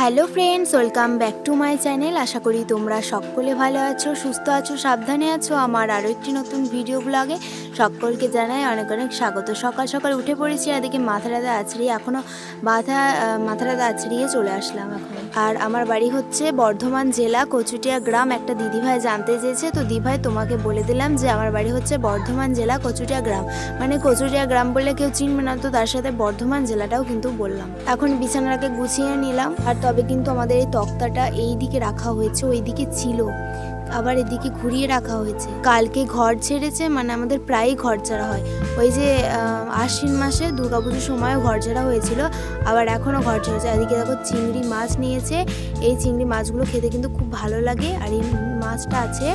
Hello friends, welcome back to my channel. আশা করি তোমরা সকলে ভালো আছো, সুস্থ আছো, সাবধানে আছো। আমার আরও একটি নতুন ভিডিও ব্লগে সকলকে জানাই অনেক অনেক স্বাগত। সকাল সকাল উঠে পড়েছি, এদিকে মাথাটা আছড়িয়ে এখনও মাথাটা আছড়িয়ে চলে আসলাম এখন। আর আমার বাড়ি হচ্ছে বর্ধমান জেলা কচুটিয়া গ্রাম। একটা দিদিভাই জানতে চেয়েছে, তো দিদিভাই তোমাকে বলে দিলাম যে আমার বাড়ি হচ্ছে বর্ধমান জেলা কচুটিয়া গ্রাম। মানে কচুটিয়া গ্রাম বললে কেউ চিনবে না, তো তার সাথে বর্ধমান জেলাটাও কিন্তু বললাম। এখন বিছানাটাকে গুছিয়ে নিলাম। আর তবে কিন্তু আমাদের এই তক্তাটা এই দিকে রাখা হয়েছে, ওই দিকে ছিল, আবার এদিকে ঘুরিয়ে রাখা হয়েছে। কালকে ঘর ছেড়েছে, মানে আমাদের প্রায়ই ঘর ছাড়া হয়। ওই যে আশ্বিন মাসে দুর্গাপুজোর সময়ও ঘর ছাড়া হয়েছিল, আবার এখনও ঘর ছেড়েছে। এদিকে দেখো চিংড়ি মাছ নিয়েছে। এই চিংড়ি মাছগুলো খেতে কিন্তু খুব ভালো লাগে। আর এই মাছটা আছে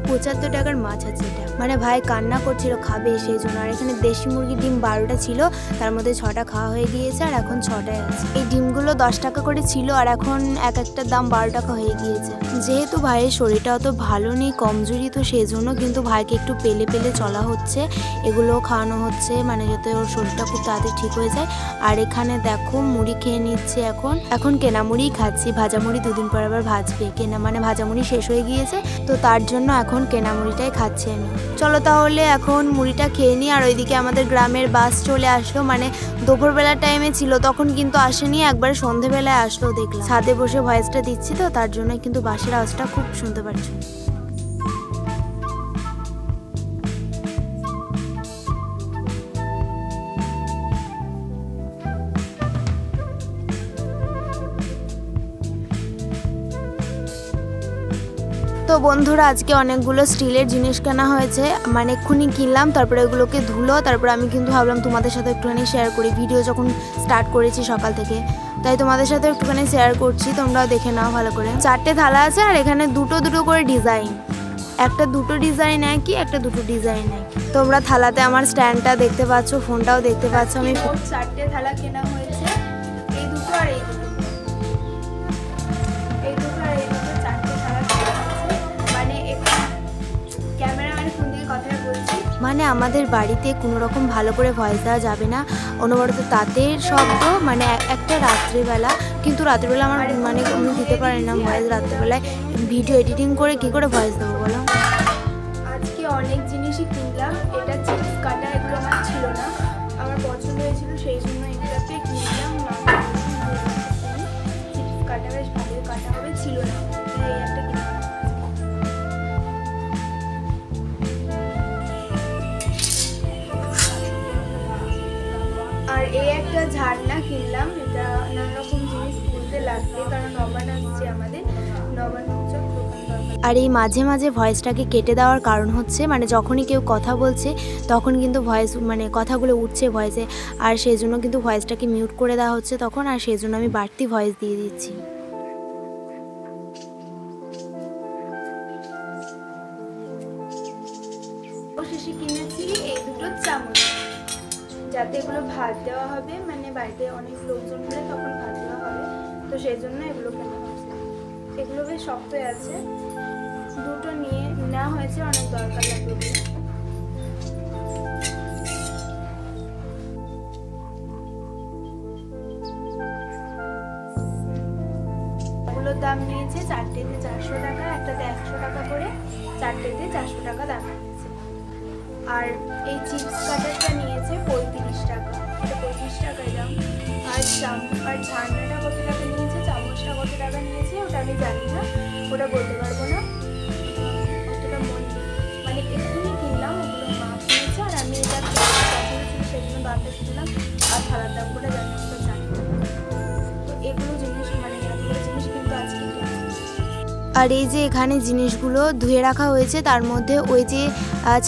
75 টাকার মাছ আছে এটা। মানে ভাই কান্না করছিল খাবে, সেই জন্য। আর এখানে দেশি মুরগির ডিম 12টা ছিল, তার মধ্যে 6টা খাওয়া হয়ে গিয়েছে, আর এখন 6টাই আছে। এই ডিমগুলো 10 টাকা করে ছিল, আর এখন এক একটার দাম 12 টাকা হয়ে গিয়েছে। যেহেতু ভাইয়ের শরীরটা অত ভালো নেই, কমজোরি, তো সেই জন্য কিন্তু ভাইকে একটু পেলে পেলে চলা হচ্ছে, এগুলো খাওয়ানো হচ্ছে, মানে যাতে ওর শরীরটা খুব তাড়াতাড়ি ঠিক হয়ে যায়। আর এখানে দেখো মুড়ি খেয়ে নিচ্ছে। এখন কেনা মুড়িই খাচ্ছি, ভাজা মুড়ি দুদিন পর আবার ভাজবে। মানে ভাজা মুড়ি শেষ হয়ে গিয়েছে, তো তার জন্য এখন কেনা মুড়িটাই খাচ্ছি আমি। চলো তাহলে এখন মুড়িটা খেয়ে নিই। আর ওইদিকে আমাদের গ্রামের বাস চলে আসলো, মানে দুপুরবেলার টাইমে ছিল, তখন কিন্তু আসেনি, একবার সন্ধেবেলায় আসলো দেখলাম। ছাদে বসে ভয়েসটা দিচ্ছি, তো তার জন্য কিন্তু বাসের আওয়াজটা খুব শুনতে পাচ্ছি। তো বন্ধুরা, আজকে অনেকগুলো স্টিলের জিনিস কেনা হয়েছে, মানে এক্ষুনি কিনলাম, তারপরে ওগুলোকে ধুলো। তারপরে আমি কিন্তু ভাবলাম তোমাদের সাথে একটুখানি শেয়ার করি। ভিডিও যখন স্টার্ট করেছি সকাল থেকে, তাই তোমাদের সাথে একটুখানি শেয়ার করছি, তোমরাও দেখে নাও ভালো করে। 4টে থালা আছে, আর এখানে দুটো দুটো করে ডিজাইন, একটা দুটো ডিজাইন একই, একটা দুটো ডিজাইন একই। তোমরা থালাতে আমার স্ট্যান্ডটা দেখতে পাচ্ছ, ফোনটাও দেখতে পাচ্ছ। আমি 4টে থালা কেনা হয়েছে, এই দুটো আর এই দুটো, এই দুটো আর এই দুটো, 4টে থালা কেনা হয়েছে। মানে আমাদের বাড়িতে কোনো রকম ভালো করে ভয়েস দেওয়া যাবে না, অনবরত তাঁতের শব্দ, মানে একটা রাত্রিবেলা, কিন্তু রাত্রিবেলা আমার মানে উনি দিতে পারেন না ভয়েস রাত্রিবেলায়। ভিডিও এডিটিং করে কি করে ভয়েস দেবো বলো। আজকে অনেক জিনিসই কিনলাম। এটা চিপস কাটা, এগুলো আমার ছিল না, আমার পছন্দ হয়েছিল, সেই জন্য এগুলোকে কিনলাম। চিপস কাটা বেশ ভালোই কাটা হবে, ছিল না, এই একটা কিনলাম। আর এই একটা ঝাড়না কিনলাম, এটা নানা রকম জিনিস তুলতে লাগবে, কারণ নবান আসছে আমাদের, নবান হচ্ছে। আর এই মাঝে মাঝে ভয়েসটাকে কেটে দেওয়ার কারণ হচ্ছে, মানে যখনই কেউ কথা বলছে তখন কিন্তু ভয়েস, মানে কথাগুলো উঠছে ভয়েসে, আর সেই জন্য কিন্তু ভয়েসটাকে মিউট করে দেওয়া হচ্ছে তখন, আর সেই জন্য আমি বাড়তি ভয়েস দিয়ে দিচ্ছি। শেষে কিনেছি এই দুটো চামচ, যাতে এগুলো ভাত দেওয়া হবে, মানে বাড়িতে অনেক লোকজন হলে তখন ভাত দেওয়া হবে, তো সেই জন্য এগুলো কেনা হয়েছে। এগুলো বেশ শক্ত আছে, দুটো নিয়ে নেওয়া হয়েছে, অনেক দরকার লাগবে। এগুলোর দাম নিয়েছে 4টেতে 400 টাকা, একটাতে 100 টাকা করে, 4টেতে 400 টাকা দাম নিয়েছে। আর এই চিপস কাটারটা নিয়েছে 35 টাকা, এটা 35 টাকায় দাম। আর ঝান্নাটা কত টাকা নিয়েছে, চামচটা কত টাকা নিয়েছে ওটা আমি জানি না, ওটা বলতে পারবো না, অতটা মনে নেই। মানে এক্ষুনি কিনলাম, ওগুলো মা কিনেছে, আর আমি এটা পছন্দ ছিল সেজন্য দামটা শুনলাম, আর থালার দাম করে জানি ওটা জানি। তো এগুলো জিনিস, মানে এতগুলো জিনিস কিন্তু আজকে কিনেছি। আর এই যে এখানে জিনিসগুলো ধুয়ে রাখা হয়েছে, তার মধ্যে ওই যে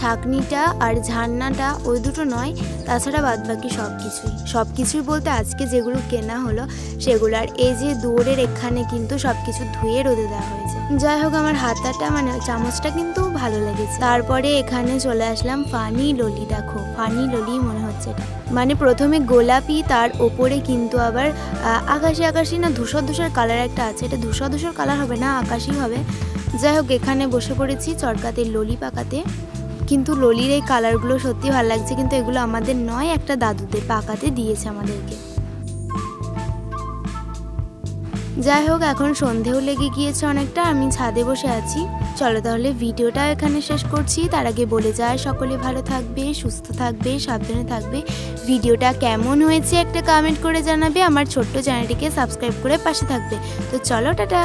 ছাঁকনিটা আর ঝান্নাটা, ওই দুটো নয়, তাছাড়া বাদবাকি সব কিছুই বলতে আজকে যেগুলো কেনা হলো সেগুলো। আর এই যে দৌড়ের এখানে কিন্তু সব কিছু ধুয়ে রোদে দেওয়া হয়েছে। যাই হোক, আমার হাতাটা, মানে চামচটা কিন্তু ভালো লেগেছে। তারপরে এখানে চলে আসলাম ফানি ললি। দেখো ফানি ললি মনে হচ্ছে এটা, মানে প্রথমে গোলাপি, তার ওপরে কিন্তু আবার আকাশি না ধূসর কালার একটা আছে, এটা ধূসর কালার হবে না, আকাশি হবে। যাই হোক, এখানে বসে পড়েছি চরকাতে ললি পাকাতে। কিন্তু ললির এই কালারগুলো সত্যি ভালো লাগছে, কিন্তু এগুলো আমাদের নয়, একটা দাদুদের পাকাতে দিয়েছে আমাদেরকে। যাই হোক, এখন সন্ধেও লেগে গিয়েছে অনেকটা, আমি ছাদে বসে আছি। চলো তাহলে ভিডিওটা এখানে শেষ করছি। তার আগে বলে যায় সকলে ভালো থাকবে, সুস্থ থাকবে, সাবধানে থাকবে। ভিডিওটা কেমন হয়েছে একটা কমেন্ট করে জানাবে। আমার ছোট্ট চ্যানেলটিকে সাবস্ক্রাইব করে পাশে থাকবে। তো চলো, টাটা।